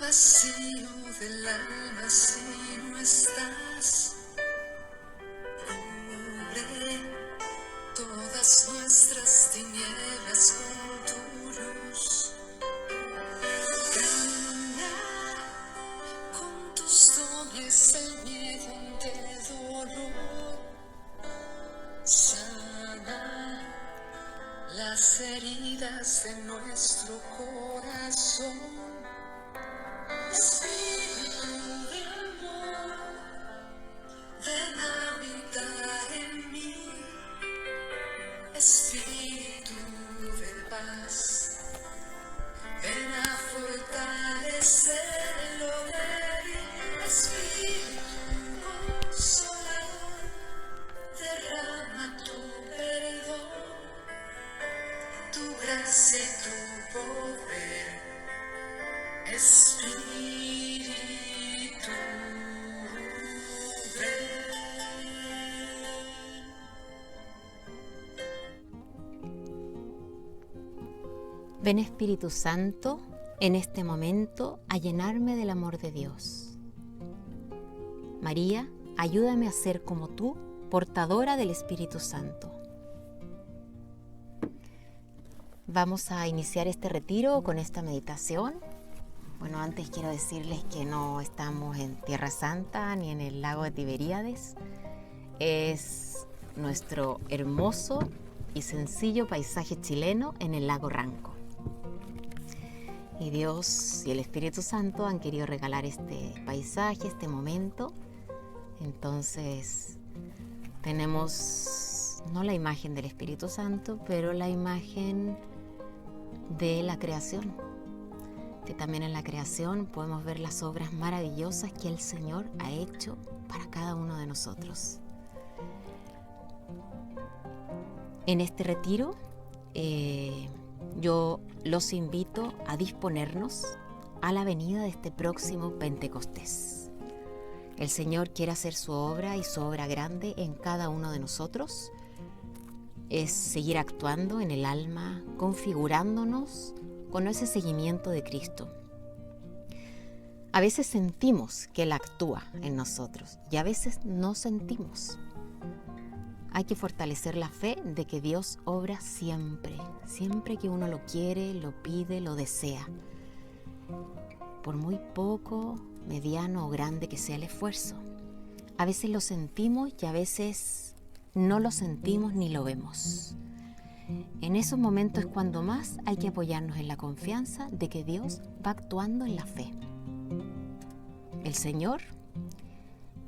vacío del alma si no estás. Cubre todas nuestras tinieblas con tu luz. Cambia con tus dones el miedo del dolor. Sana las heridas de nuestro corazón. Espíritu de amor, ven a habitar en mí. Espíritu de paz, ven a fortalecer lo débil. Espíritu consolador, derrama tu perdón, tu gracia y tu poder. Espíritu, ven. Ven Espíritu Santo en este momento a llenarme del amor de Dios. María, ayúdame a ser como tú, portadora del Espíritu Santo. Vamos a iniciar este retiro con esta meditación. Bueno, antes quiero decirles que no estamos en Tierra Santa ni en el lago de Tiberíades. Es nuestro hermoso y sencillo paisaje chileno en el lago Ranco. Y Dios y el Espíritu Santo han querido regalar este paisaje, este momento. Entonces tenemos no la imagen del Espíritu Santo, pero la imagen de la creación. Que también en la creación podemos ver las obras maravillosas que el Señor ha hecho para cada uno de nosotros. En este retiro yo los invito a disponernos a la venida de este próximo Pentecostés. El Señor quiere hacer su obra y su obra grande en cada uno de nosotros. Es seguir actuando en el alma, configurándonos con ese seguimiento de Cristo. A veces sentimos que Él actúa en nosotros y a veces no sentimos. Hay que fortalecer la fe de que Dios obra siempre, siempre que uno lo quiere, lo pide, lo desea. Por muy poco, mediano o grande que sea el esfuerzo. A veces lo sentimos y a veces no lo sentimos ni lo vemos. En esos momentos es cuando más hay que apoyarnos en la confianza de que Dios va actuando en la fe. El Señor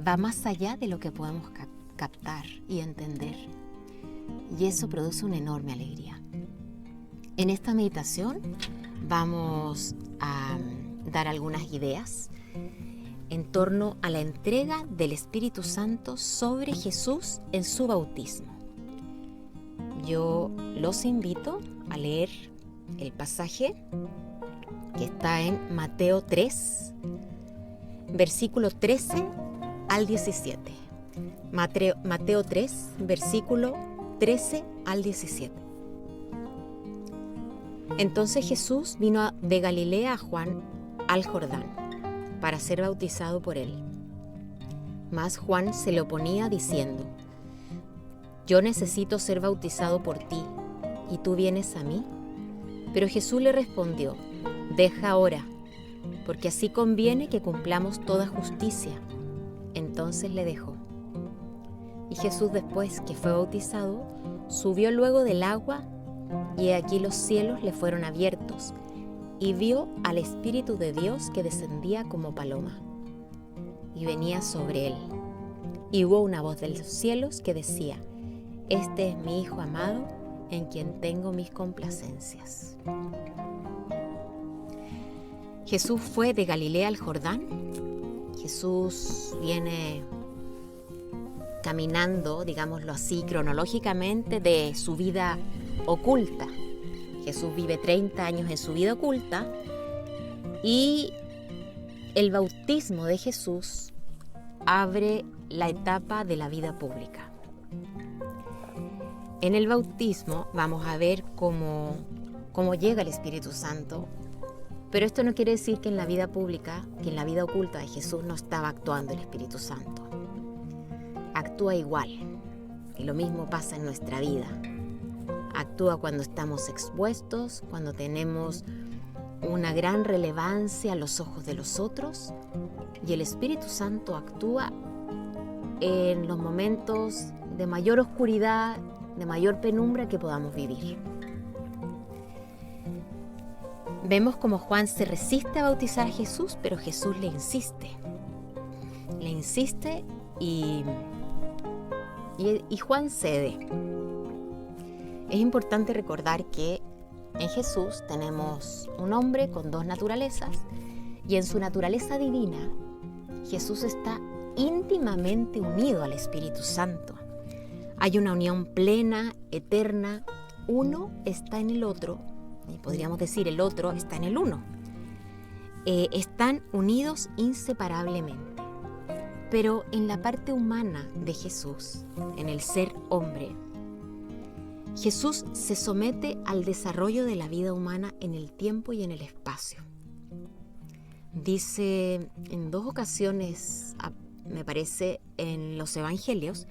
va más allá de lo que podemos captar y entender, y eso produce una enorme alegría. En esta meditación vamos a dar algunas ideas en torno a la entrega del Espíritu Santo sobre Jesús en su bautismo. Yo los invito a leer el pasaje que está en Mateo 3, versículo 13 al 17. Mateo 3, versículo 13 al 17. Entonces Jesús vino de Galilea a Juan al Jordán para ser bautizado por él. Mas Juan se le oponía diciendo: Yo necesito ser bautizado por ti, ¿y tú vienes a mí? Pero Jesús le respondió: Deja ahora, porque así conviene que cumplamos toda justicia. Entonces le dejó. Y Jesús, después que fue bautizado, subió luego del agua, y aquí los cielos le fueron abiertos, y vio al Espíritu de Dios que descendía como paloma, y venía sobre él. Y hubo una voz de los cielos que decía: Este es mi Hijo amado, en quien tengo mis complacencias. Jesús fue de Galilea al Jordán. Jesús viene caminando, digámoslo así, cronológicamente de su vida oculta. Jesús vive 30 años en su vida oculta y el bautismo de Jesús abre la etapa de la vida pública. En el bautismo vamos a ver cómo llega el Espíritu Santo Pero esto no quiere decir que en la vida pública, que en la vida oculta de Jesús no estaba actuando el Espíritu Santo. Actúa igual, y lo mismo pasa en nuestra vida. Actúa cuando estamos expuestos, cuando tenemos una gran relevancia a los ojos de los otros, y el Espíritu Santo actúa en los momentos de mayor oscuridad, de mayor penumbra que podamos vivir. Vemos como Juan se resiste a bautizar a Jesús, pero Jesús le insiste. Le insiste y Juan cede. Es importante recordar que en Jesús tenemos un hombre con dos naturalezas, y en su naturaleza divina Jesús está íntimamente unido al Espíritu Santo. Hay una unión plena, eterna. Uno está en el otro, y podríamos decir el otro está en el uno. Están unidos inseparablemente. Pero en la parte humana de Jesús, en el ser hombre, Jesús se somete al desarrollo de la vida humana en el tiempo y en el espacio. Dice en 2 ocasiones, me parece, en los evangelios,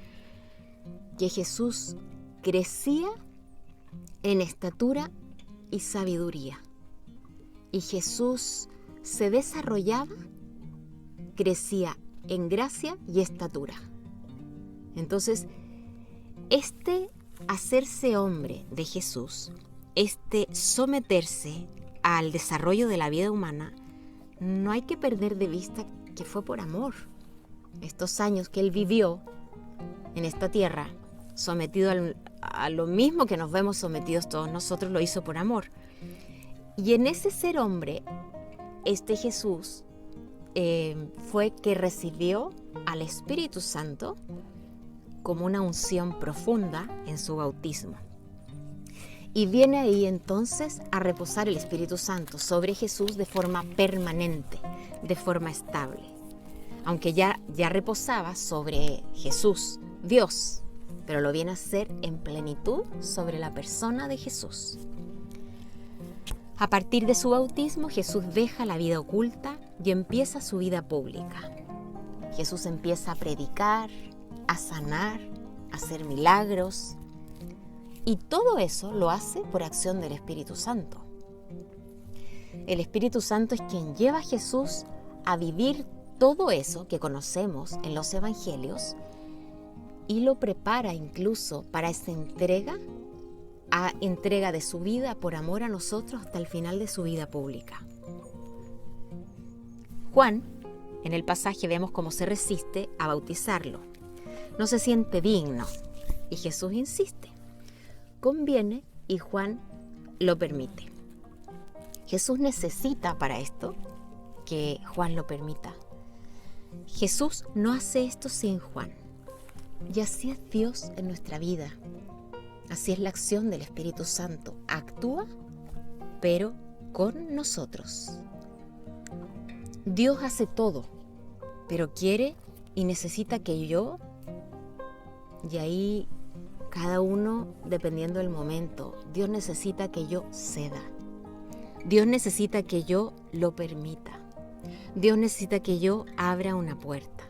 que Jesús crecía en estatura y sabiduría. Y Jesús se desarrollaba, crecía en gracia y estatura. Entonces, este hacerse hombre de Jesús, este someterse al desarrollo de la vida humana, no hay que perder de vista que fue por amor. Estos años que Él vivió en esta tierra, sometido a lo mismo que nos vemos sometidos todos nosotros, lo hizo por amor. Y en ese ser hombre, este Jesús fue que recibió al Espíritu Santo como una unción profunda en su bautismo. Y viene ahí entonces a reposar el Espíritu Santo sobre Jesús de forma permanente, de forma estable. Aunque ya reposaba sobre Jesús, Dios, pero lo viene a hacer en plenitud sobre la persona de Jesús. A partir de su bautismo, Jesús deja la vida oculta y empieza su vida pública. Jesús empieza a predicar, a sanar, a hacer milagros, y todo eso lo hace por acción del Espíritu Santo. El Espíritu Santo es quien lleva a Jesús a vivir todo eso que conocemos en los evangelios y lo prepara incluso para esa entrega de su vida por amor a nosotros hasta el final de su vida pública. Juan, en el pasaje vemos cómo se resiste a bautizarlo. No se siente digno y Jesús insiste. Conviene y Juan lo permite. Jesús necesita para esto que Juan lo permita. Jesús no hace esto sin Juan. Y así es Dios en nuestra vida. Así es la acción del Espíritu Santo. Actúa, pero con nosotros. Dios hace todo, pero quiere y necesita que yo, y ahí cada uno dependiendo del momento, Dios necesita que yo ceda. Dios necesita que yo lo permita. Dios necesita que yo abra una puerta.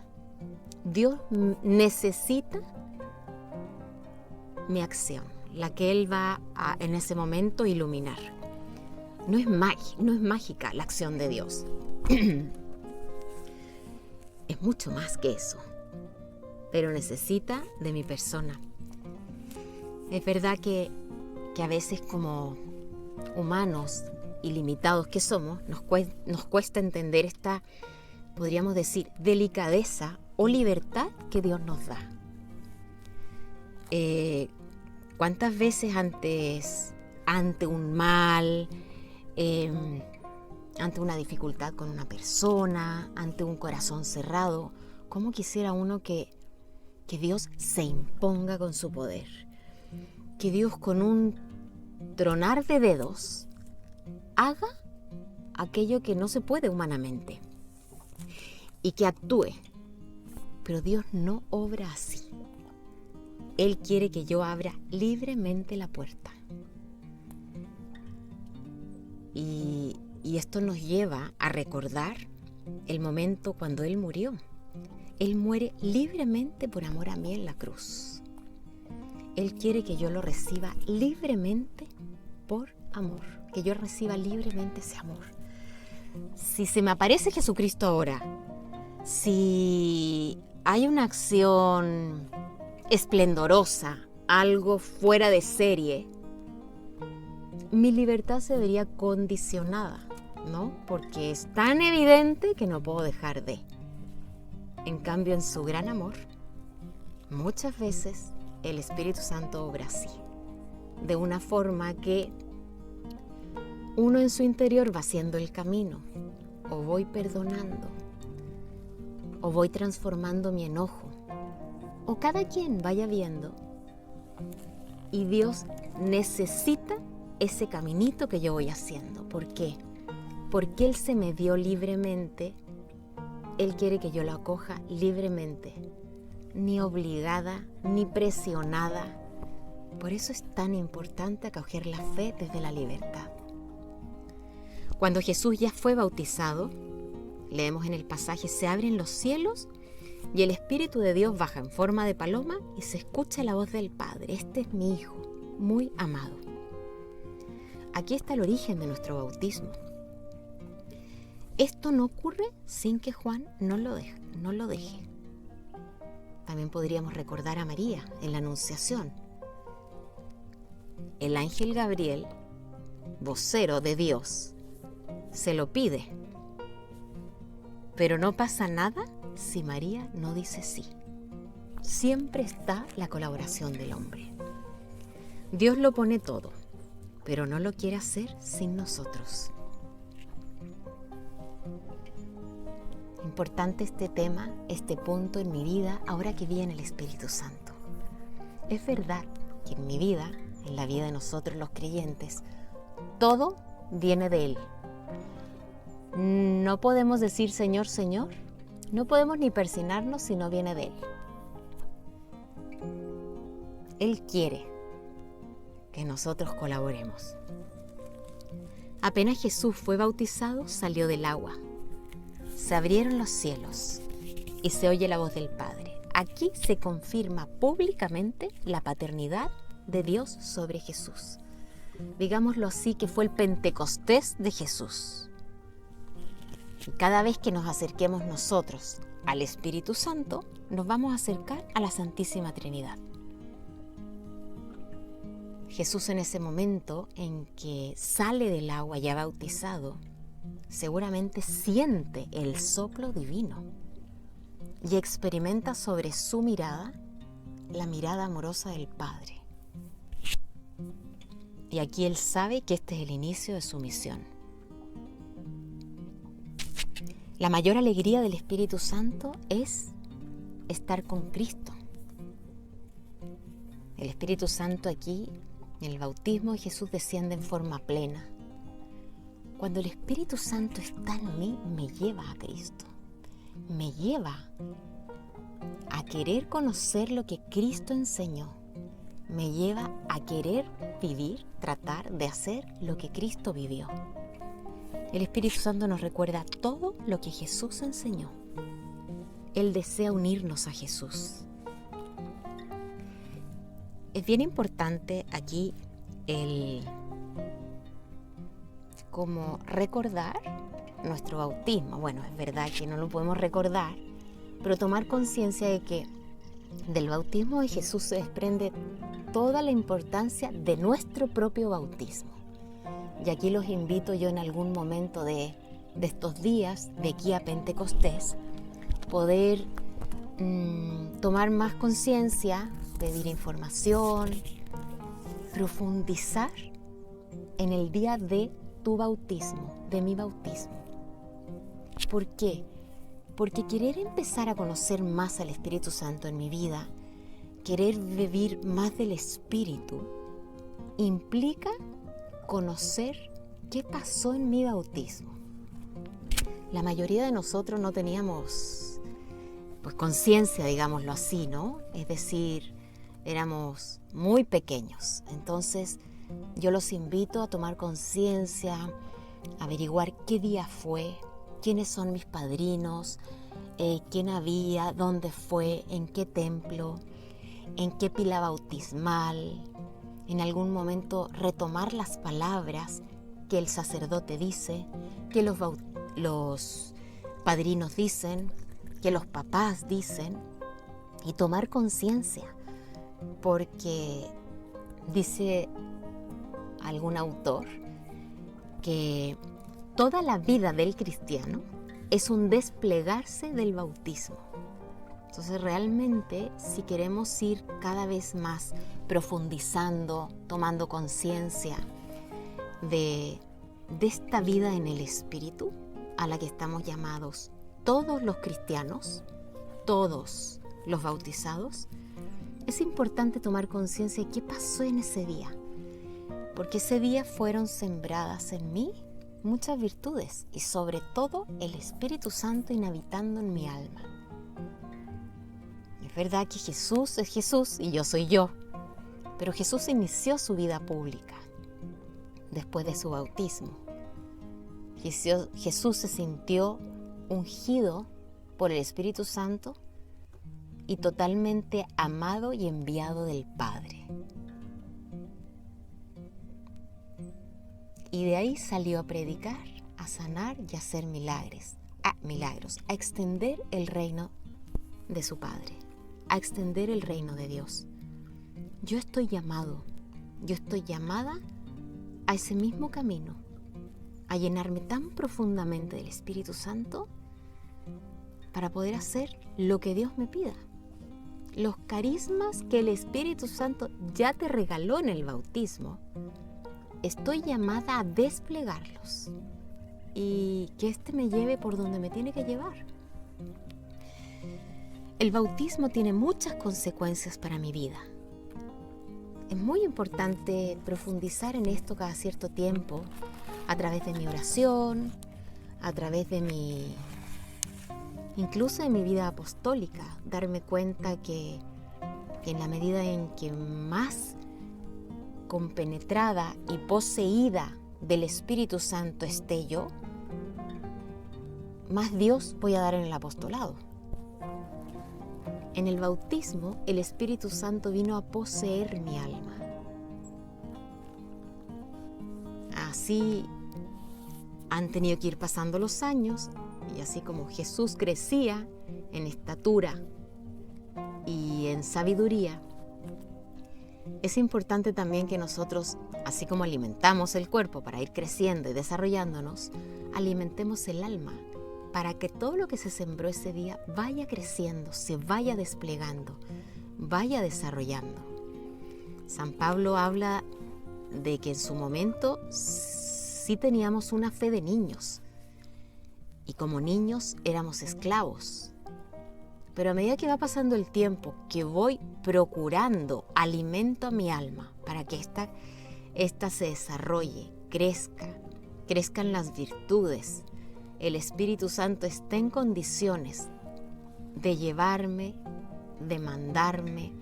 Dios necesita mi acción, la que Él va a, en ese momento, iluminar. No es mágica la acción de Dios. Es mucho más que eso, pero necesita de mi persona. Es verdad que a veces como humanos ilimitados que somos, nos cuesta entender esta, podríamos decir, delicadeza o libertad que Dios nos da. ¿Cuántas veces ante un mal, ante una dificultad con una persona, ante un corazón cerrado, cómo quisiera uno que Dios se imponga con su poder? Que Dios con un tronar de dedos haga aquello que no se puede humanamente y que actúe. Pero Dios no obra así. Él quiere que yo abra libremente la puerta. Y Y esto nos lleva a recordar el momento cuando Él murió. Él muere libremente por amor a mí en la cruz. Él quiere que yo lo reciba libremente por amor, que yo reciba libremente ese amor. Si se me aparece Jesucristo ahora, si hay una acción esplendorosa, algo fuera de serie, mi libertad se vería condicionada, ¿no? Porque es tan evidente que no puedo dejar de. En cambio, en su gran amor, muchas veces el Espíritu Santo obra así, de una forma que uno en su interior va haciendo el camino, o voy perdonando, o voy transformando mi enojo, o cada quien vaya viendo. Y Dios necesita ese caminito que yo voy haciendo. ¿Por qué? Porque Él se me dio libremente. Él quiere que yo lo acoja libremente, ni obligada, ni presionada. Por eso es tan importante acoger la fe desde la libertad. Cuando Jesús ya fue bautizado, leemos en el pasaje, se abren los cielos y el Espíritu de Dios baja en forma de paloma y se escucha la voz del Padre. Este es mi Hijo, muy amado. Aquí está el origen de nuestro bautismo. Esto no ocurre sin que Juan no lo deje. También podríamos recordar a María en la Anunciación. El ángel Gabriel, vocero de Dios, se lo pide. Pero no pasa nada si María no dice sí. Siempre está la colaboración del hombre. Dios lo pone todo, pero no lo quiere hacer sin nosotros. Importante este tema, este punto en mi vida, ahora que viene el Espíritu Santo. Es verdad que en mi vida, en la vida de nosotros los creyentes, todo viene de Él. No podemos decir Señor, Señor, no podemos ni persignarnos si no viene de Él. Él quiere que nosotros colaboremos. Apenas Jesús fue bautizado, salió del agua. Se abrieron los cielos y se oye la voz del Padre. Aquí se confirma públicamente la paternidad de Dios sobre Jesús. Digámoslo así, que fue el Pentecostés de Jesús. Y cada vez que nos acerquemos nosotros al Espíritu Santo, nos vamos a acercar a la Santísima Trinidad. Jesús, en ese momento en que sale del agua ya bautizado, seguramente siente el soplo divino y experimenta sobre su mirada la mirada amorosa del Padre. Y aquí Él sabe que este es el inicio de su misión. La mayor alegría del Espíritu Santo es estar con Cristo. El Espíritu Santo aquí, en el bautismo de Jesús, desciende en forma plena. Cuando el Espíritu Santo está en mí, me lleva a Cristo. Me lleva a querer conocer lo que Cristo enseñó. Me lleva a querer vivir, tratar de hacer lo que Cristo vivió. El Espíritu Santo nos recuerda todo lo que Jesús enseñó. Él desea unirnos a Jesús. Es bien importante aquí como recordar nuestro bautismo. Bueno, es verdad que no lo podemos recordar, pero tomar conciencia de que del bautismo de Jesús se desprende toda la importancia de nuestro propio bautismo. Y aquí los invito yo en algún momento de estos días, de aquí a Pentecostés, poder tomar más conciencia, pedir información, profundizar en el día de tu bautismo, de mi bautismo. ¿Por qué? Porque querer empezar a conocer más al Espíritu Santo en mi vida, querer vivir más del Espíritu, implica conocer qué pasó en mi bautismo. La mayoría de nosotros no teníamos conciencia, digámoslo así, ¿no? Es decir, éramos muy pequeños. Entonces, yo los invito a tomar conciencia, a averiguar qué día fue, quiénes son mis padrinos, quién había, dónde fue, en qué templo, en qué pila bautismal. En algún momento retomar las palabras que el sacerdote dice, que los padrinos dicen, que los papás dicen, y tomar conciencia, porque dice algún autor que toda la vida del cristiano es un desplegarse del bautismo. Entonces realmente, si queremos ir cada vez más profundizando, tomando conciencia de esta vida en el Espíritu a la que estamos llamados todos los cristianos, todos los bautizados, es importante tomar conciencia de qué pasó en ese día, porque ese día fueron sembradas en mí muchas virtudes y sobre todo el Espíritu Santo inhabitando en mi alma. Es verdad que Jesús es Jesús y yo soy yo, pero Jesús inició su vida pública después de su bautismo. Jesús se sintió ungido por el Espíritu Santo y totalmente amado y enviado del Padre. Y de ahí salió a predicar, a sanar y a hacer milagros, a extender el reino de su Padre, a extender el reino de Dios. Yo estoy llamado, yo estoy llamada a ese mismo camino, a llenarme tan profundamente del Espíritu Santo para poder hacer lo que Dios me pida. Los carismas que el Espíritu Santo ya te regaló en el bautismo, estoy llamada a desplegarlos y que me lleve por donde me tiene que llevar. El bautismo tiene muchas consecuencias para mi vida. Es muy importante profundizar en esto cada cierto tiempo, a través de mi oración, a través de incluso de mi vida apostólica, darme cuenta que en la medida en que más compenetrada y poseída del Espíritu Santo esté yo, más Dios voy a dar en el apostolado. En el bautismo, el Espíritu Santo vino a poseer mi alma. Así han tenido que ir pasando los años, y así como Jesús crecía en estatura y en sabiduría, es importante también que nosotros, así como alimentamos el cuerpo para ir creciendo y desarrollándonos, alimentemos el alma para que todo lo que se sembró ese día vaya creciendo, se vaya desplegando, vaya desarrollando. San Pablo habla de que en su momento sí teníamos una fe de niños y como niños éramos esclavos. Pero a medida que va pasando el tiempo, que voy procurando alimento a mi alma para que esta se desarrolle, crezcan las virtudes, el Espíritu Santo esté en condiciones de llevarme, de mandarme,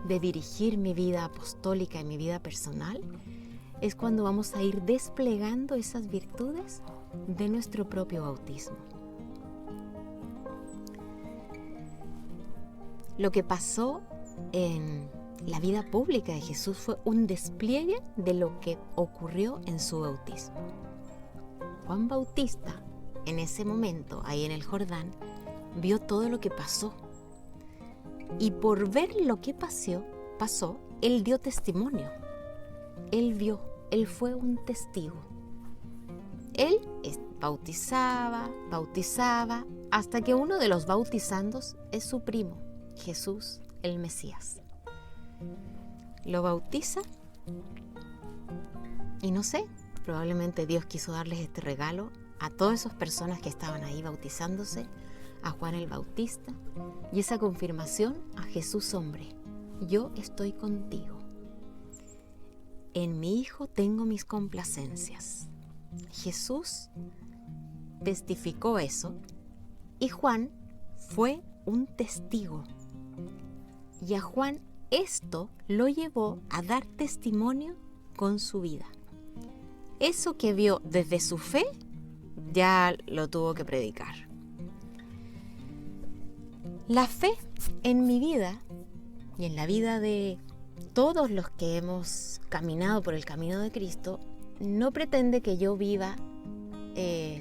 de dirigir mi vida apostólica y mi vida personal, es cuando vamos a ir desplegando esas virtudes de nuestro propio bautismo. Lo que pasó en la vida pública de Jesús fue un despliegue de lo que ocurrió en su bautismo. Juan Bautista, en ese momento, ahí en el Jordán, vio todo lo que pasó. Y por ver lo que pasó, él dio testimonio. Él fue un testigo. Él bautizaba, hasta que uno de los bautizandos es su primo, Jesús, el Mesías. Lo bautiza y no sé, probablemente Dios quiso darles este regalo a todas esas personas que estaban ahí bautizándose, a Juan el Bautista, y esa confirmación a Jesús hombre: yo estoy contigo. En mi Hijo tengo mis complacencias. Jesús testificó eso y Juan fue un testigo. Y a Juan esto lo llevó a dar testimonio con su vida. Eso que vio desde su fe ya lo tuvo que predicar. La fe en mi vida y en la vida de todos los que hemos caminado por el camino de Cristo no pretende que yo viva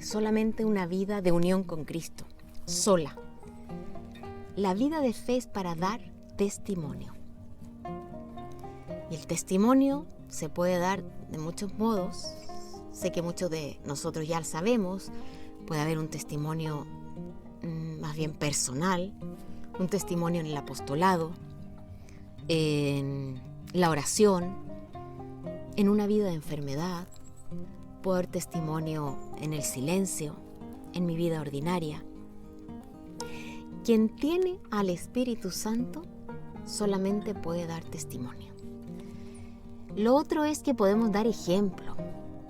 solamente una vida de unión con Cristo, sola. La vida de fe es para dar testimonio. Y el testimonio se puede dar de muchos modos. Sé que muchos de nosotros ya lo sabemos. Puede haber un testimonio más bien personal, un testimonio en el apostolado, en la oración, en una vida de enfermedad. Puedo dar testimonio en el silencio, en mi vida ordinaria. Quien tiene al Espíritu Santo solamente puede dar testimonio. Lo otro es que podemos dar ejemplo,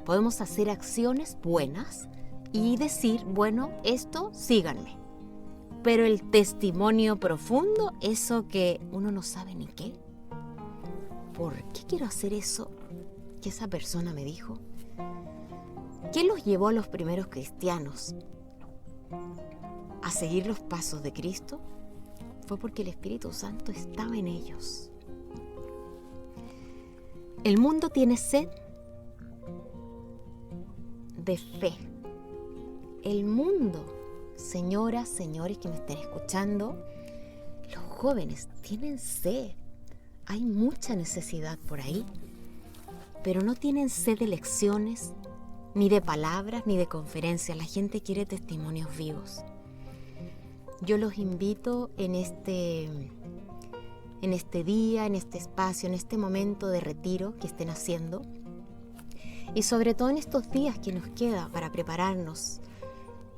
podemos hacer acciones buenas y decir, bueno, esto síganme. Pero el testimonio profundo, eso que uno no sabe ni qué. ¿Por qué quiero hacer eso que esa persona me dijo? ¿Qué los llevó a los primeros cristianos a seguir los pasos de Cristo? Fue porque el Espíritu Santo estaba en ellos. El mundo tiene sed de fe. El mundo, señoras, señores que me estén escuchando, los jóvenes tienen sed. Hay mucha necesidad por ahí, pero no tienen sed de lecciones, ni de palabras, ni de conferencias. La gente quiere testimonios vivos. Yo los invito en este día, en este espacio, en este momento de retiro que estén haciendo, y sobre todo en estos días que nos queda para prepararnos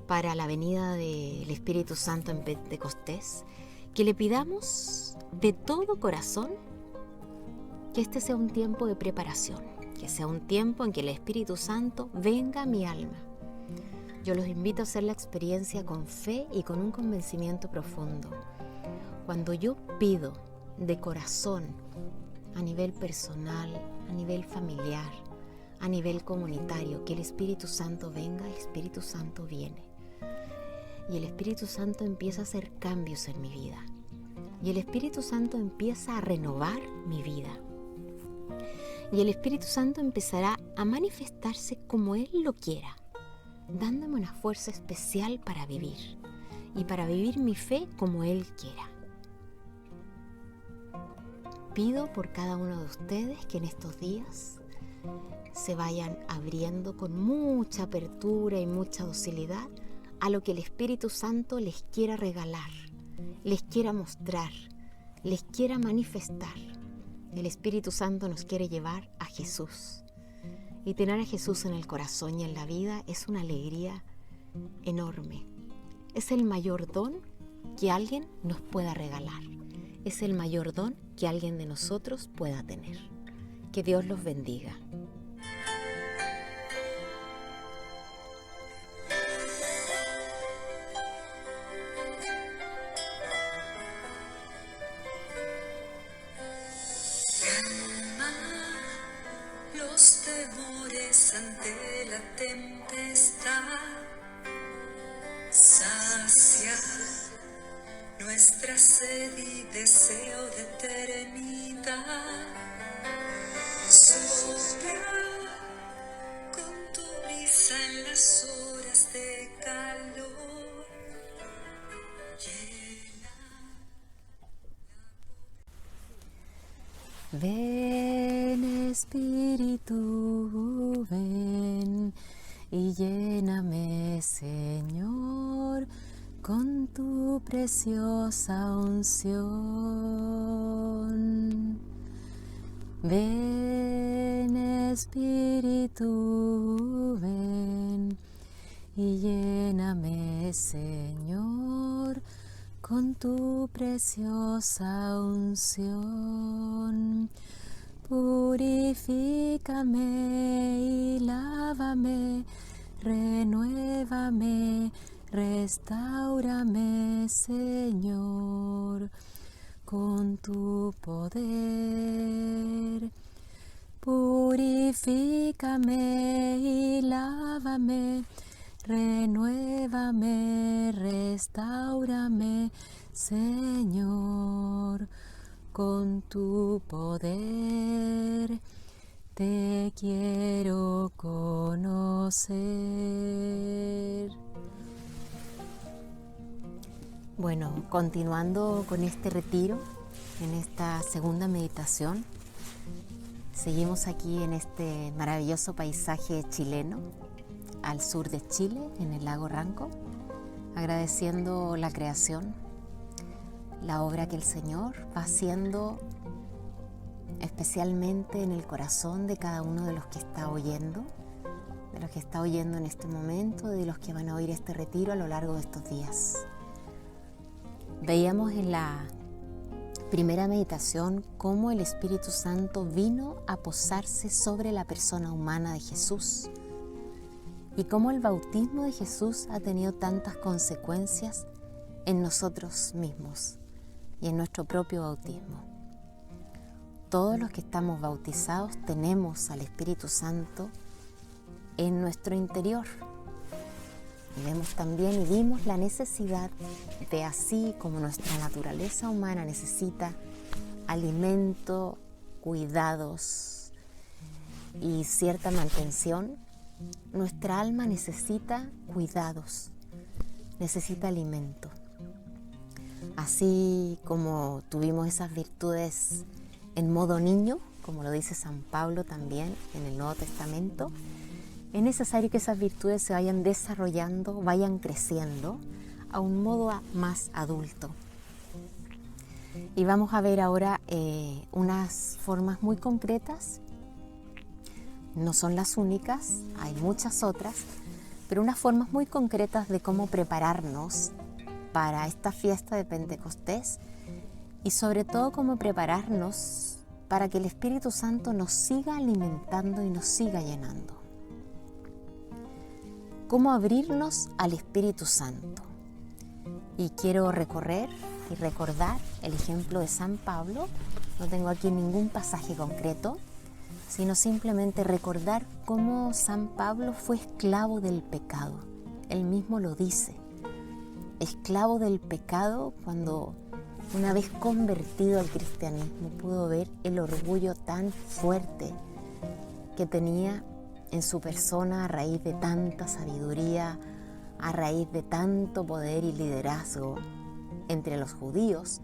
para la venida del Espíritu Santo en Pentecostés, que le pidamos de todo corazón que este sea un tiempo de preparación, que sea un tiempo en que el Espíritu Santo venga a mi alma. Yo los invito a hacer la experiencia con fe y con un convencimiento profundo. Cuando yo pido de corazón, a nivel personal, a nivel familiar, a nivel comunitario, que el Espíritu Santo venga, el Espíritu Santo viene. Y el Espíritu Santo empieza a hacer cambios en mi vida. Y el Espíritu Santo empieza a renovar mi vida. Y el Espíritu Santo empezará a manifestarse como Él lo quiera, dándome una fuerza especial para vivir y para vivir mi fe como Él quiera. Pido por cada uno de ustedes que en estos días se vayan abriendo con mucha apertura y mucha docilidad a lo que el Espíritu Santo les quiera regalar, les quiera mostrar, les quiera manifestar. El Espíritu Santo nos quiere llevar a Jesús. Y tener a Jesús en el corazón y en la vida es una alegría enorme. Es el mayor don que alguien nos pueda regalar. Es el mayor don que alguien de nosotros pueda tener. Que Dios los bendiga. Los temores ante la tempestad, sacia nuestra sed y deseo de eternidad. Sopla con tu brisa en las horas de calor. Ven, Espíritu, ven y lléname, Señor, con tu preciosa unción. Ven, Espíritu, ven y lléname, Señor, con tu preciosa unción. Purifícame y lávame, renuévame, restáurame, Señor, con tu poder. Purifícame y lávame, renuévame, restáurame, Señor, con tu poder. Te quiero conocer. Bueno, continuando con este retiro, en esta segunda meditación, seguimos aquí en este maravilloso paisaje chileno, al sur de Chile, en el lago Ranco, agradeciendo la creación, la obra que el Señor va haciendo especialmente en el corazón de cada uno de los que está oyendo, de los que está oyendo en este momento, de los que van a oír este retiro a lo largo de estos días. Veíamos en la primera meditación cómo el Espíritu Santo vino a posarse sobre la persona humana de Jesús y cómo el bautismo de Jesús ha tenido tantas consecuencias en nosotros mismos y en nuestro propio bautismo. Todos los que estamos bautizados tenemos al Espíritu Santo en nuestro interior. Y vemos también y vimos la necesidad de, así como nuestra naturaleza humana necesita alimento, cuidados y cierta mantención, nuestra alma necesita cuidados, necesita alimento. Así como tuvimos esas virtudes en modo niño, como lo dice San Pablo también en el Nuevo Testamento, es necesario que esas virtudes se vayan desarrollando, vayan creciendo a un modo más adulto. Y vamos a ver ahora unas formas muy concretas, no son las únicas, hay muchas otras, pero unas formas muy concretas de cómo prepararnos para esta fiesta de Pentecostés y sobre todo cómo prepararnos para que el Espíritu Santo nos siga alimentando y nos siga llenando. Cómo abrirnos al Espíritu Santo. Y quiero recorrer y recordar el ejemplo de San Pablo. No tengo aquí ningún pasaje concreto, sino simplemente recordar cómo San Pablo fue esclavo del pecado. Él mismo lo dice. Esclavo del pecado cuando una vez convertido al cristianismo pudo ver el orgullo tan fuerte que tenía en su persona a raíz de tanta sabiduría, a raíz de tanto poder y liderazgo entre los judíos,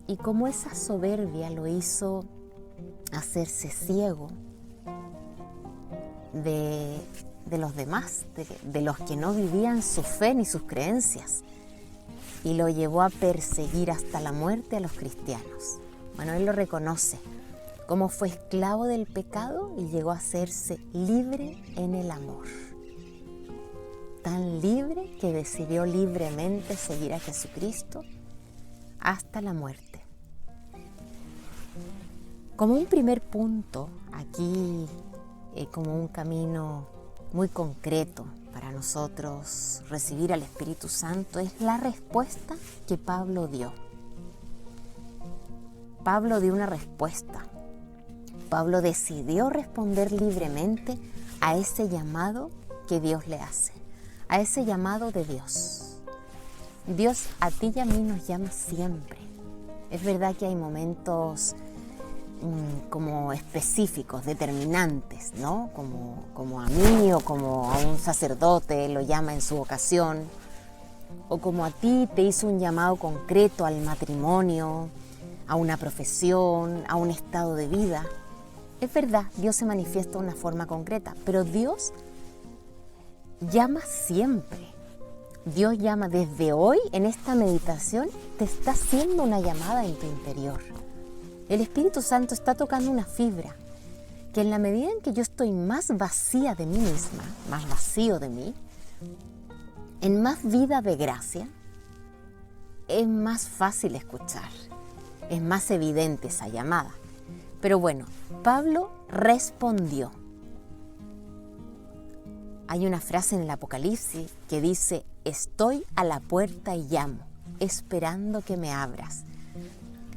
y cómo esa soberbia lo hizo hacerse ciego de los demás, de los que no vivían su fe ni sus creencias, y lo llevó a perseguir hasta la muerte a los cristianos. Bueno, él lo reconoce, cómo fue esclavo del pecado y llegó a hacerse libre en el amor. Tan libre que decidió libremente seguir a Jesucristo hasta la muerte. Como un primer punto, aquí como un camino muy concreto para nosotros recibir al Espíritu Santo, es la respuesta que Pablo dio. Pablo dio una respuesta. Pablo decidió responder libremente a ese llamado que Dios le hace, a ese llamado de Dios. Dios a ti y a mí nos llama siempre. Es verdad que hay momentos como específicos, determinantes, ¿no? Como a mí o como a un sacerdote lo llama en su vocación, o como a ti te hizo un llamado concreto al matrimonio, a una profesión, a un estado de vida. Es verdad, Dios se manifiesta de una forma concreta, pero Dios llama siempre. Dios llama desde hoy, en esta meditación, te está haciendo una llamada en tu interior. El Espíritu Santo está tocando una fibra que en la medida en que yo estoy más vacía de mí misma, más vacío de mí, en más vida de gracia, es más fácil escuchar, es más evidente esa llamada. Pero bueno, Pablo respondió. Hay una frase en el Apocalipsis que dice: estoy a la puerta y llamo, esperando que me abras.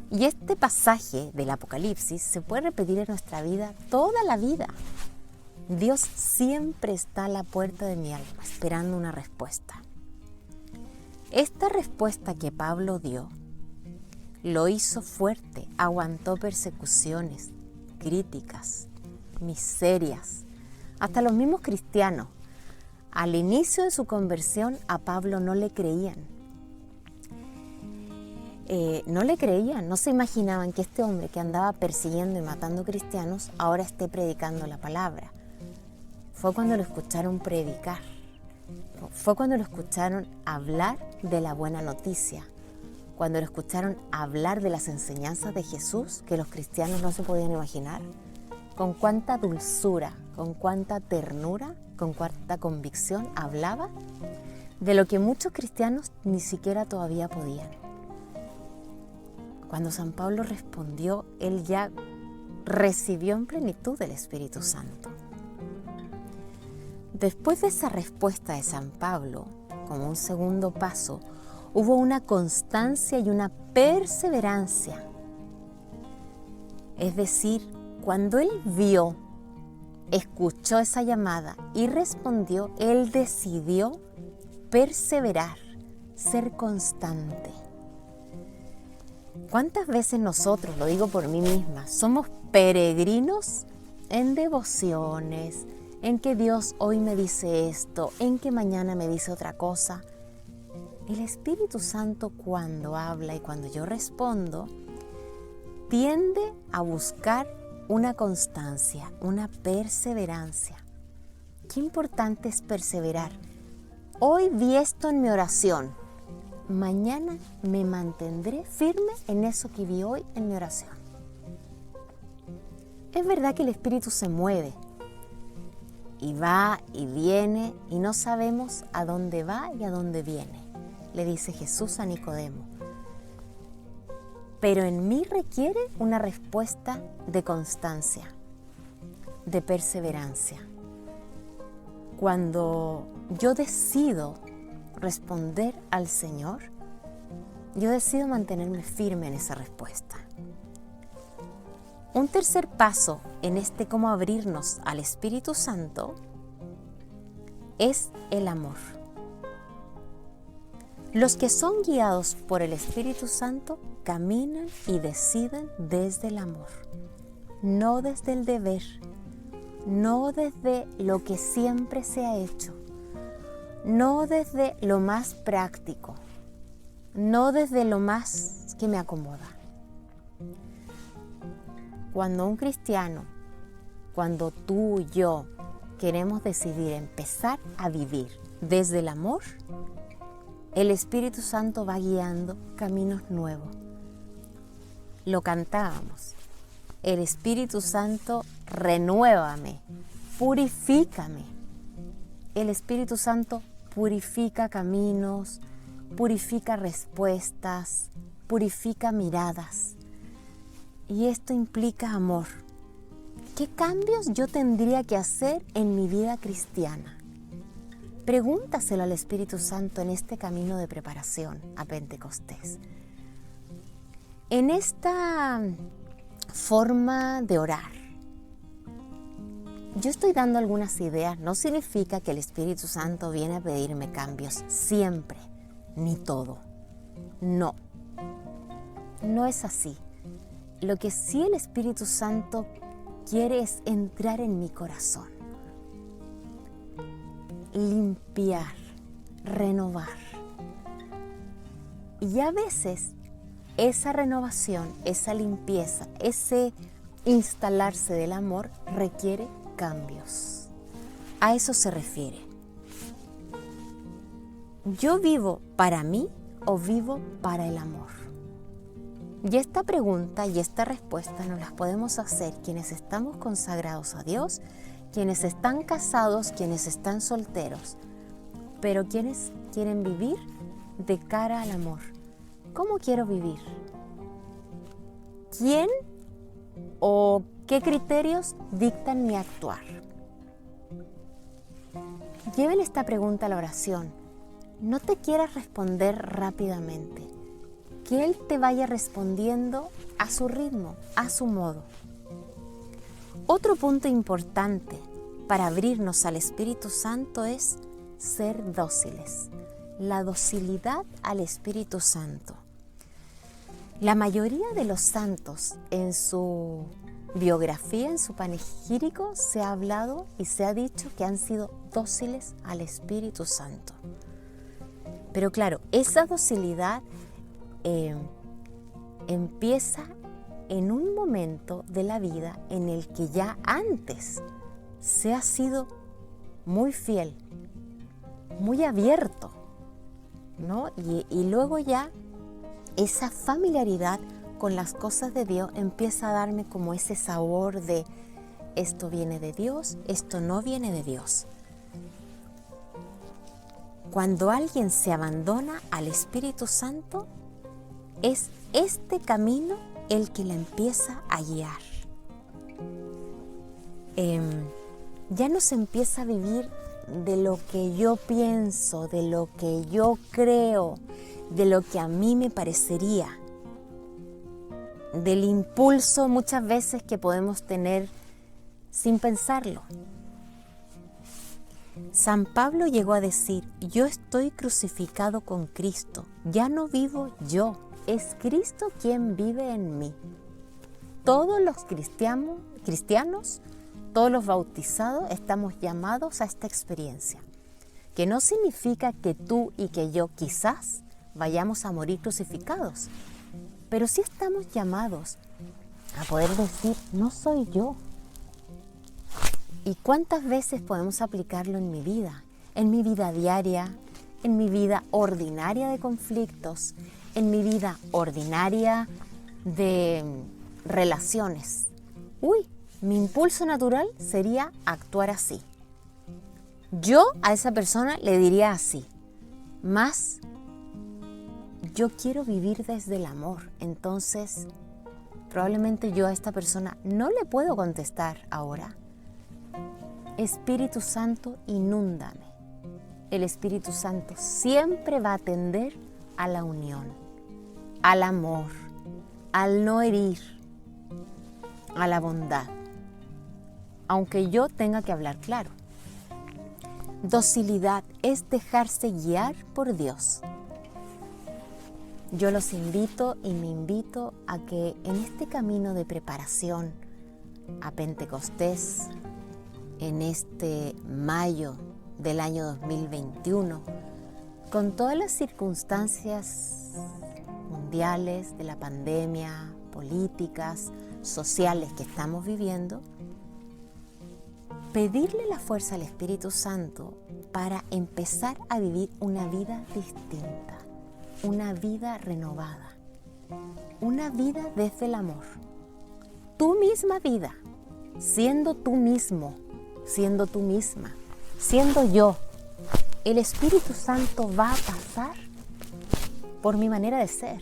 Y este pasaje del Apocalipsis se puede repetir en nuestra vida toda la vida. Dios siempre está a la puerta de mi alma, esperando una respuesta. Esta respuesta que Pablo dio, lo hizo fuerte, aguantó persecuciones, críticas, miserias, hasta los mismos cristianos. Al inicio de su conversión a Pablo no le creían. No se imaginaban que este hombre que andaba persiguiendo y matando cristianos ahora esté predicando la palabra. Fue cuando lo escucharon predicar, fue cuando lo escucharon hablar de la buena noticia, cuando lo escucharon hablar de las enseñanzas de Jesús que los cristianos no se podían imaginar, con cuánta dulzura, con cuánta ternura, con cuánta convicción hablaba de lo que muchos cristianos ni siquiera todavía podían. Cuando San Pablo respondió, él ya recibió en plenitud el Espíritu Santo. Después de esa respuesta de San Pablo, como un segundo paso, hubo una constancia y una perseverancia. Es decir, cuando él vio, escuchó esa llamada y respondió, él decidió perseverar, ser constante. ¿Cuántas veces nosotros, lo digo por mí misma, somos peregrinos en devociones, en que Dios hoy me dice esto, en que mañana me dice otra cosa? El Espíritu Santo, cuando habla y cuando yo respondo, tiende a buscar una constancia, una perseverancia. Qué importante es perseverar. Hoy vi esto en mi oración. Mañana me mantendré firme en eso que vi hoy en mi oración. Es verdad que el Espíritu se mueve y va y viene y no sabemos a dónde va y a dónde viene, le dice Jesús a Nicodemo. Pero en mí requiere una respuesta de constancia, de perseverancia. Cuando yo decido responder al Señor, yo decido mantenerme firme en esa respuesta. Un tercer paso en este cómo abrirnos al Espíritu Santo es el amor. Los que son guiados por el Espíritu Santo caminan y deciden desde el amor, no desde el deber, no desde lo que siempre se ha hecho, no desde lo más práctico, no desde lo más que me acomoda. Cuando un cristiano, cuando tú y yo queremos decidir empezar a vivir desde el amor, el Espíritu Santo va guiando caminos nuevos. Lo cantábamos. El Espíritu Santo, renuévame, purifícame. El Espíritu Santo purifica caminos, purifica respuestas, purifica miradas. Y esto implica amor. ¿Qué cambios yo tendría que hacer en mi vida cristiana? Pregúntaselo al Espíritu Santo en este camino de preparación a Pentecostés. En esta forma de orar, yo estoy dando algunas ideas. No significa que el Espíritu Santo viene a pedirme cambios siempre, ni todo. No, no es así. Lo que sí el Espíritu Santo quiere es entrar en mi corazón, limpiar, renovar. Y a veces esa renovación, esa limpieza, ese instalarse del amor requiere cambios. A eso se refiere. ¿Yo vivo para mí o vivo para el amor? Y esta pregunta y esta respuesta nos las podemos hacer quienes estamos consagrados a Dios, quienes están casados, quienes están solteros, pero quienes quieren vivir de cara al amor. ¿Cómo quiero vivir? ¿Quién o qué criterios dictan mi actuar? Lleven esta pregunta a la oración. No te quieras responder rápidamente. Que Él te vaya respondiendo a su ritmo, a su modo. Otro punto importante para abrirnos al Espíritu Santo es ser dóciles. La docilidad al Espíritu Santo. La mayoría de los santos en su biografía, en su panegírico, se ha hablado y se ha dicho que han sido dóciles al Espíritu Santo. Pero claro, esa docilidad empieza en un momento de la vida en el que ya antes se ha sido muy fiel, muy abierto, ¿no? Y luego ya esa familiaridad con las cosas de Dios empieza a darme como ese sabor de esto viene de Dios, esto no viene de Dios. Cuando alguien se abandona al Espíritu Santo, es este camino el que la empieza a guiar. Ya no se empieza a vivir de lo que yo pienso, de lo que yo creo, de lo que a mí me parecería, del impulso muchas veces que podemos tener sin pensarlo. San Pablo llegó a decir: yo estoy crucificado con Cristo, ya no vivo yo, es Cristo quien vive en mí. Todos los cristianos, todos los bautizados estamos llamados a esta experiencia, que no significa que tú y que yo quizás vayamos a morir crucificados, pero sí estamos llamados a poder decir: no soy yo. ¿Y cuántas veces podemos aplicarlo en mi vida diaria, en mi vida ordinaria de conflictos, en mi vida ordinaria de relaciones? Mi impulso natural sería actuar así. Yo a esa persona le diría así, más yo quiero vivir desde el amor, entonces probablemente yo a esta persona no le puedo contestar ahora. Espíritu Santo, inúndame. El Espíritu Santo siempre va a tender a la unión, al amor, al no herir, a la bondad, aunque yo tenga que hablar claro. Docilidad es dejarse guiar por Dios. Yo los invito y me invito a que en este camino de preparación a Pentecostés, en este mayo del año 2021, con todas las circunstancias mundiales de la pandemia, políticas, sociales que estamos viviendo, pedirle la fuerza al Espíritu Santo para empezar a vivir una vida distinta, una vida renovada, una vida desde el amor. Tu misma vida, siendo tú mismo, siendo tú misma, siendo yo. El Espíritu Santo va a pasar por mi manera de ser,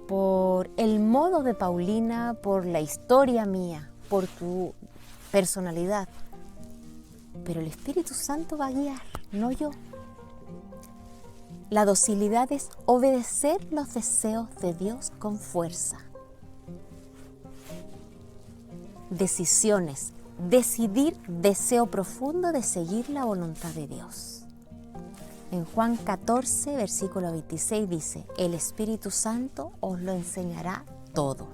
por el modo de Paulina, por la historia mía, por tu personalidad. Pero el Espíritu Santo va a guiar, no yo. La docilidad es obedecer los deseos de Dios con fuerza. Decisiones. Decidir deseo profundo de seguir la voluntad de Dios. En Juan 14, versículo 26 dice: el Espíritu Santo os lo enseñará todo.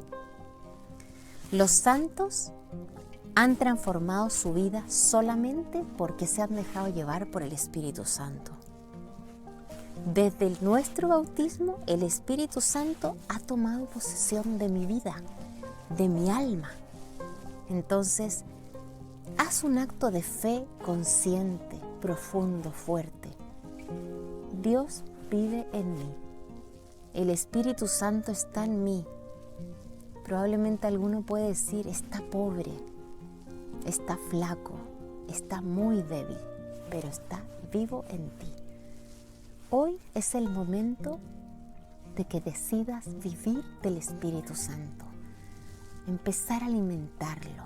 Los santos han transformado su vida solamente porque se han dejado llevar por el Espíritu Santo. Desde nuestro bautismo, el Espíritu Santo ha tomado posesión de mi vida, de mi alma. Entonces, haz un acto de fe consciente, profundo, fuerte. Dios vive en mí. El Espíritu Santo está en mí. Probablemente alguno puede decir: está pobre, está flaco, está muy débil, pero está vivo en ti. Hoy es el momento de que decidas vivir del Espíritu Santo. Empezar a alimentarlo,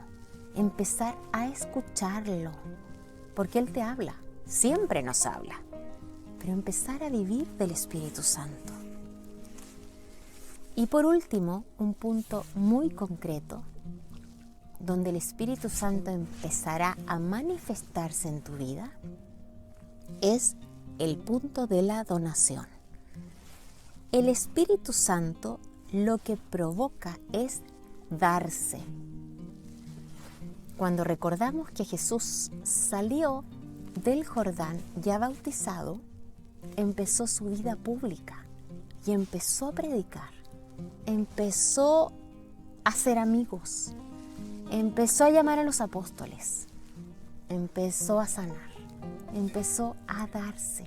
empezar a escucharlo, porque Él te habla, siempre nos habla, pero empezar a vivir del Espíritu Santo. Y por último, un punto muy concreto, donde el Espíritu Santo empezará a manifestarse en tu vida es el punto de la donación. El Espíritu Santo lo que provoca es darse. Cuando recordamos que Jesús salió del Jordán ya bautizado, empezó su vida pública y empezó a predicar, empezó a hacer amigos, empezó a llamar a los apóstoles, empezó a sanar, empezó a darse.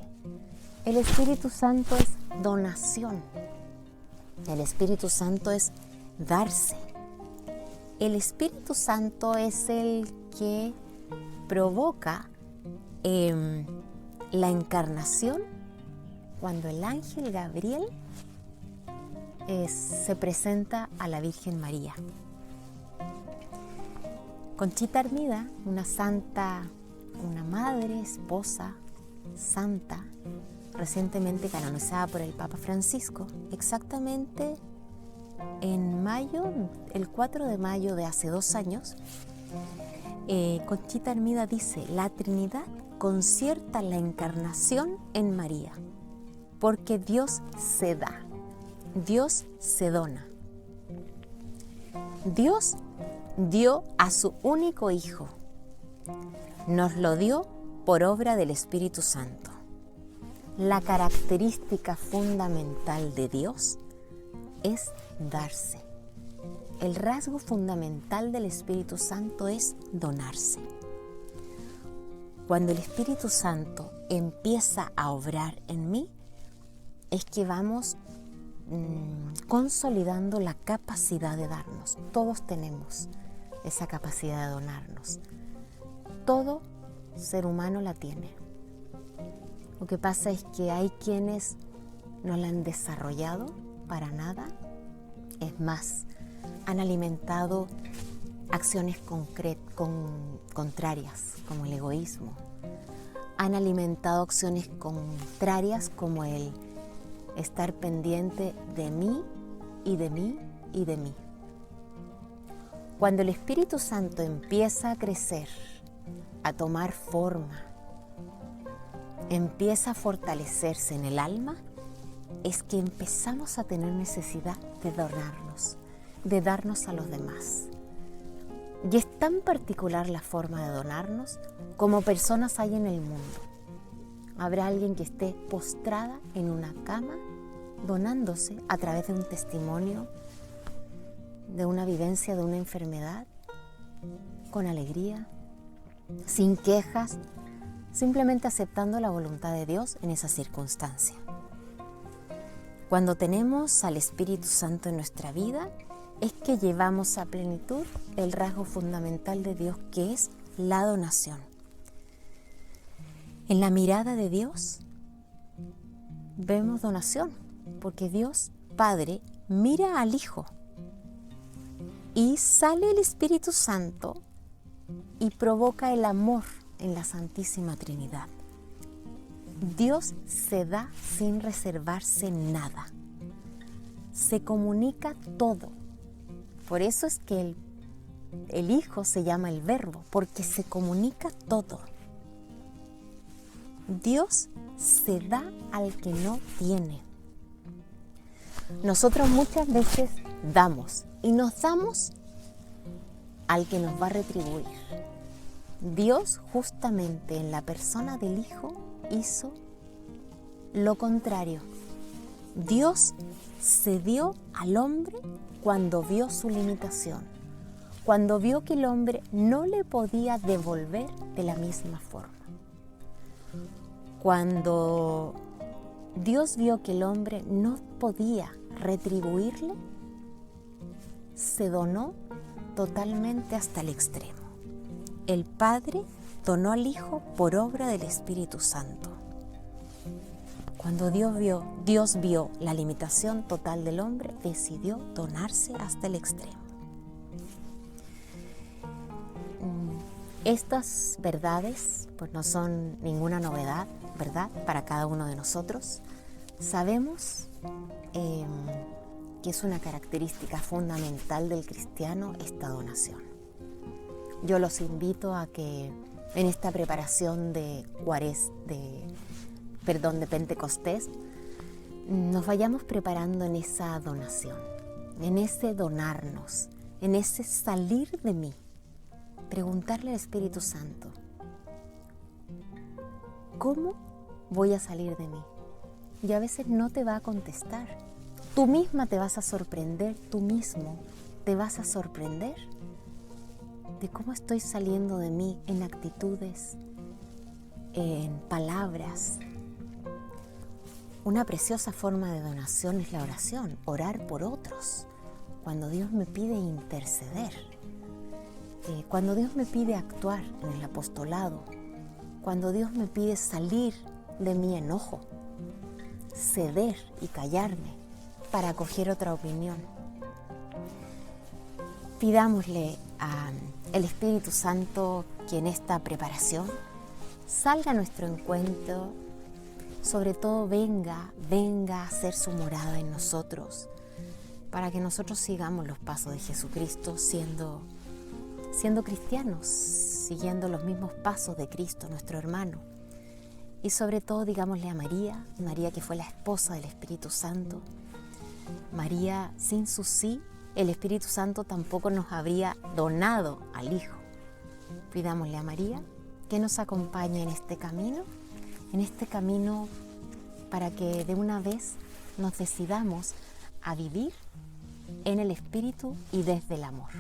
El Espíritu Santo es donación. El Espíritu Santo es darse. El Espíritu Santo es el que provoca la encarnación cuando el ángel Gabriel se presenta a la Virgen María. Conchita Hermida, una santa, una madre, esposa, santa, recientemente canonizada por el Papa Francisco, exactamente en mayo, el 4 de mayo de hace 2 años, Conchita Hermida dice: la Trinidad concierta la encarnación en María, porque Dios se da, Dios se dona. Dios dio a su único Hijo, nos lo dio por obra del Espíritu Santo. La característica fundamental de Dios es darse. El rasgo fundamental del Espíritu Santo es donarse. Cuando el Espíritu Santo empieza a obrar en mí, es que vamos consolidando la capacidad de darnos. Todos tenemos esa capacidad de donarnos. Todo ser humano la tiene. Lo que pasa es que hay quienes no la han desarrollado para nada. Es más, han alimentado acciones contrarias, como el egoísmo. Han alimentado acciones contrarias, como el estar pendiente de mí y de mí y de mí. Cuando el Espíritu Santo empieza a crecer, a tomar forma, empieza a fortalecerse en el alma, es que empezamos a tener necesidad de donarnos, de darnos a los demás. Y es tan particular la forma de donarnos como personas hay en el mundo. Habrá alguien que esté postrada en una cama donándose a través de un testimonio, de una vivencia de una enfermedad, con alegría, sin quejas, simplemente aceptando la voluntad de Dios en esa circunstancia. Cuando tenemos al Espíritu Santo en nuestra vida, es que llevamos a plenitud el rasgo fundamental de Dios, que es la donación. En la mirada de Dios vemos donación, porque Dios Padre mira al Hijo y sale el Espíritu Santo y provoca el amor en la Santísima Trinidad. Dios se da sin reservarse nada. Se comunica todo. Por eso es que el Hijo se llama el Verbo, porque se comunica todo. Dios se da al que no tiene. Nosotros muchas veces damos y nos damos al que nos va a retribuir. Dios, justamente en la persona del Hijo, hizo lo contrario. Dios se dio al hombre cuando vio su limitación, cuando vio que el hombre no le podía devolver de la misma forma. Cuando Dios vio que el hombre no podía retribuirle, se donó totalmente hasta el extremo. El Padre donó al Hijo por obra del Espíritu Santo. Cuando Dios vio la limitación total del hombre, decidió donarse hasta el extremo. Estas verdades pues no son ninguna novedad, ¿verdad?, para cada uno de nosotros. Sabemos que es una característica fundamental del cristiano esta donación. yo los invito a que en esta preparación de Pentecostés, nos vayamos preparando en esa donación, en ese donarnos, en ese salir de mí. Preguntarle al Espíritu Santo, ¿cómo voy a salir de mí? Y a veces no te va a contestar. Tú misma te vas a sorprender, tú mismo te vas a sorprender de cómo estoy saliendo de mí en actitudes, en palabras. Una preciosa forma de donación es la oración, orar por otros. Cuando Dios me pide interceder, cuando Dios me pide actuar en el apostolado, cuando Dios me pide salir de mi enojo, ceder y callarme para acoger otra opinión. Pidámosle al Espíritu Santo que en esta preparación salga a nuestro encuentro, sobre todo venga a hacer su morada en nosotros, para que nosotros sigamos los pasos de Jesucristo siendo cristianos, siguiendo los mismos pasos de Cristo, nuestro hermano. Y sobre todo digámosle a María que fue la esposa del Espíritu Santo. María, sin su sí, el Espíritu Santo tampoco nos habría donado al Hijo. Pidámosle a María que nos acompañe en este camino para que de una vez nos decidamos a vivir en el Espíritu y desde el amor.